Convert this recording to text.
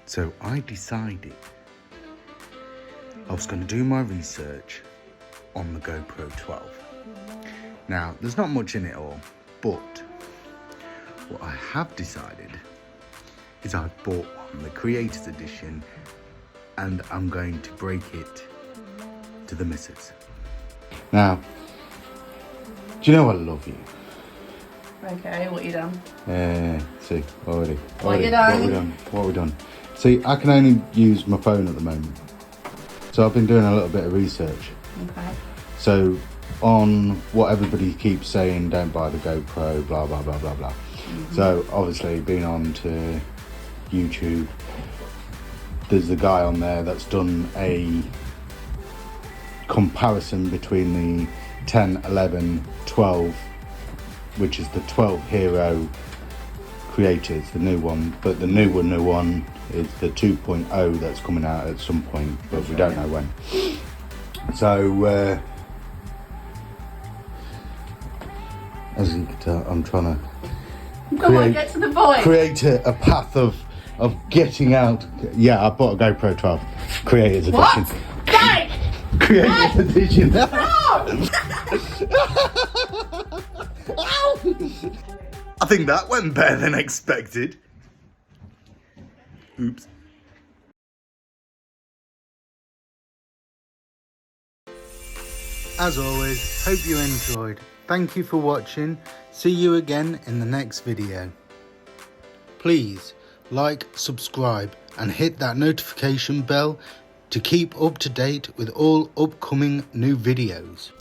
So I decided I was going to do my research on the GoPro 12. Now, there's not much in it all, but what I have decided is I've bought one, the Creators Edition, and I'm going to break it to the missus. Now, do you know I love you? Okay, what you done? See, already. What you done? What we done? See, I can only use my phone at the moment. So I've been doing a little bit of research. Okay. So on what everybody keeps saying, don't buy the GoPro, blah, blah, blah, blah, blah. So obviously been on to YouTube, there's a guy on there that's done a comparison between the 10, 11, 12, which is the 12 Hero Creators, the new one, but the new one is the 2.0 that's coming out at some point, but we don't know when. So as you can tell, I'm trying to get to the point. create a path of getting out. Yeah, I bought a GoPro 12 Creators Edition. What? Hey! Creators Edition. I think that went better than expected. Oops. As always, hope you enjoyed. Thank you for watching. See you again in the next video. Please like, subscribe and hit that notification bell to keep up to date with all upcoming new videos.